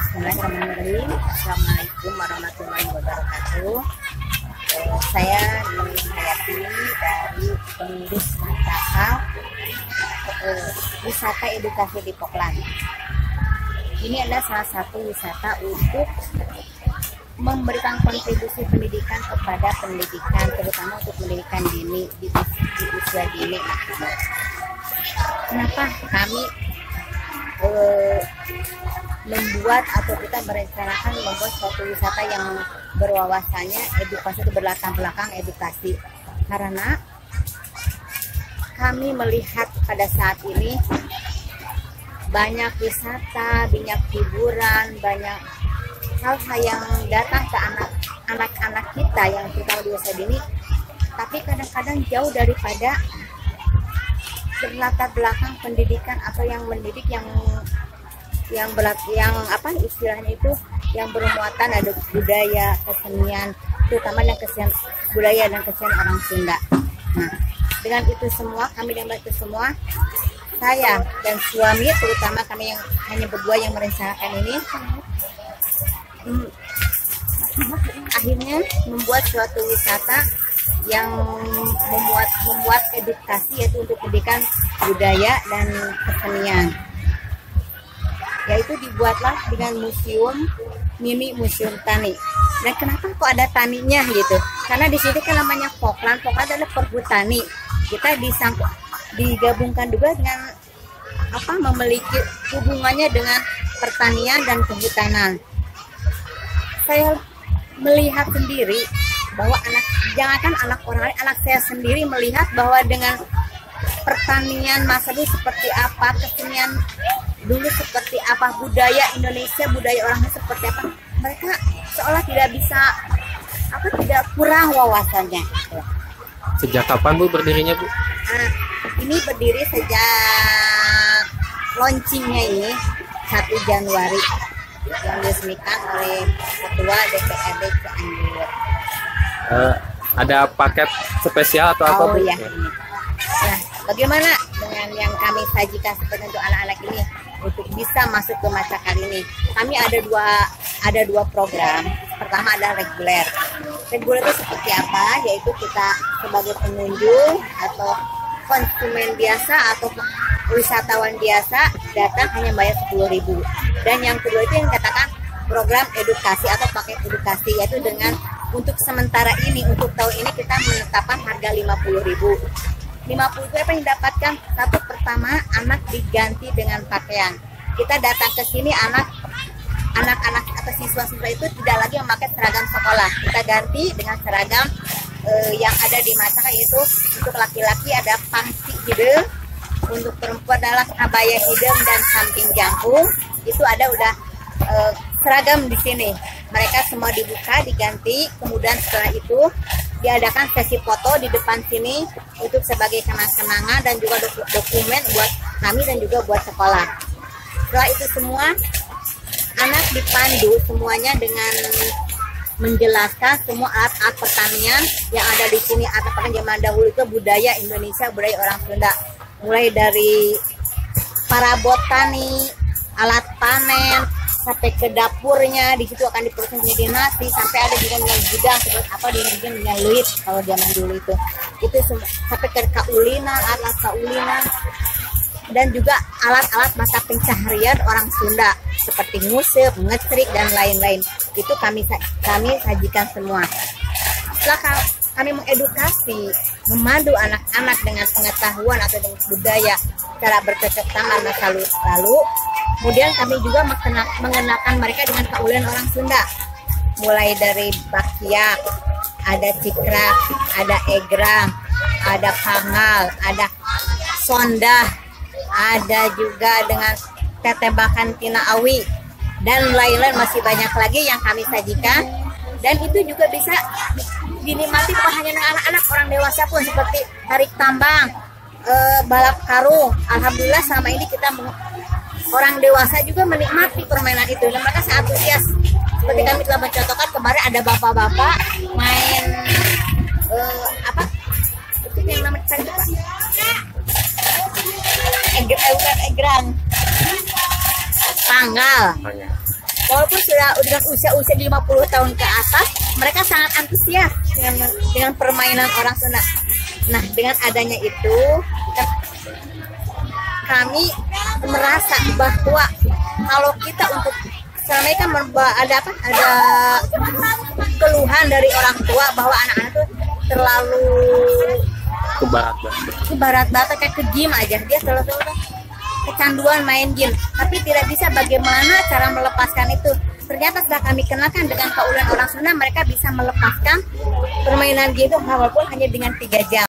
Bismillahirrahmanirrahim. Assalamualaikum warahmatullahi wabarakatuh. Saya Nurul Hayati dari pengurus Natal wisata edukasi di Poklan. Ini adalah salah satu wisata untuk memberikan kontribusi pendidikan kepada pendidikan, terutama untuk pendidikan dini di usia dini. Kenapa kami membuat atau kita merencanakan membuat suatu wisata yang berwawasannya edukasi, itu berlatar belakang edukasi? Karena kami melihat pada saat ini banyak wisata, banyak hiburan, banyak hal-hal yang datang ke anak-anak kita yang terutama di usia dini, tapi kadang-kadang jauh daripada berlatar belakang pendidikan atau yang mendidik yang apa istilahnya itu, yang bermuatan ada budaya, kesenian, terutama yang kesenian budaya dan kesenian orang Sunda. Nah, dengan itu semua, kami dengan itu semua, saya dan suami, terutama kami yang hanya berdua yang merencanakan ini, akhirnya membuat suatu wisata yang membuat edukasi, yaitu untuk pendidikan budaya dan kesenian. Yaitu dibuatlah dengan mini museum tani. Dan kenapa kok ada taninya gitu? Karena di sini kan namanya Poklan. Poklan adalah perhutani. Kita digabungkan juga dengan memiliki hubungannya dengan pertanian dan kehutanan. Saya melihat sendiri bahwa jangankan anak orang lain, anak saya sendiri melihat bahwa dengan pertanian masa dulu seperti apa, kesenian dulu seperti apa, budaya Indonesia, budaya orangnya seperti apa, mereka seolah tidak bisa tidak kurang wawasannya. Sejak kapan Bu berdirinya Bu? Ini berdiri sejak launchingnya ini 1 Januari yang diresmikan oleh Ketua DPRD Cianjur. Ada paket spesial atau apa Bu? Ya, ini. Nah, bagaimana dengan yang kami sajikan seperti untuk anak-anak ini untuk bisa masuk ke masa kali ini? Kami ada dua program. Pertama adalah reguler. Reguler itu seperti apa? Yaitu kita sebagai pengunjung atau konsumen biasa atau wisatawan biasa datang hanya bayar 10.000. Dan yang kedua itu yang dikatakan program edukasi atau paket edukasi, yaitu dengan untuk sementara ini, untuk tahun ini kita menetapkan harga 50.000. 50 itu apa yang didapatkan? Satu, pertama, anak diganti dengan pakaian. Kita datang ke sini, anak-anak atau siswa-siswa itu tidak lagi memakai seragam sekolah. Kita ganti dengan seragam yang ada di masa, yaitu untuk laki-laki ada pangsi hidung, untuk perempuan adalah abaya hidung dan samping jangkung. Itu ada udah seragam di sini. Mereka semua dibuka, diganti, kemudian setelah itu diadakan sesi foto di depan sini untuk sebagai kenang-kenangan dan juga dokumen buat kami dan juga buat sekolah. Setelah itu semua anak dipandu semuanya dengan menjelaskan semua alat-alat pertanian yang ada di sini. Alat-alat zaman dahulu itu budaya Indonesia, budaya orang Sunda. Mulai dari parabot tani, alat panen, sampai ke dapurnya, di situ akan diproses menjadi nasi, sampai ada juga dengan gudang seperti apa dengan luit kalau zaman dulu itu sampai ke kaulinan, alat kaulinan, dan juga alat-alat mata pencaharian orang Sunda seperti ngusep, ngetrik dan lain-lain. Itu kami sajikan semua. Setelah kami mengedukasi, memandu anak-anak dengan pengetahuan atau dengan budaya cara bercocok tanam masa lalu, kemudian kami juga mengenakan mereka dengan kaulinan orang Sunda. Mulai dari bakyak, ada cikrak, ada egrang, ada pangal, ada sondah, ada juga dengan tetebakan tina awi, dan lain-lain masih banyak lagi yang kami sajikan. Dan itu juga bisa dinikmati bukan hanya anak-anak, orang dewasa pun, seperti tarik tambang, balap karung. Alhamdulillah selama ini orang dewasa juga menikmati permainan itu dan mereka sangat antusias. Seperti kami telah mencontohkan kemarin ada bapak-bapak main itu yang namanya tadi Pak, egrang, panggal. walaupun sudah dengan usia 50 tahun ke atas, mereka sangat antusias dengan permainan orang Sunda. Nah, dengan adanya itu kami merasa bahwa kalau kita untuk selama ini kan ada keluhan dari orang tua bahwa anak-anak tuh terlalu barat kayak ke game aja, dia selalu kecanduan main game, tapi tidak bisa bagaimana cara melepaskan itu. Ternyata setelah kami kenalkan dengan kaulan orang Sunda, mereka bisa melepaskan permainan game itu walaupun hanya dengan 3 jam.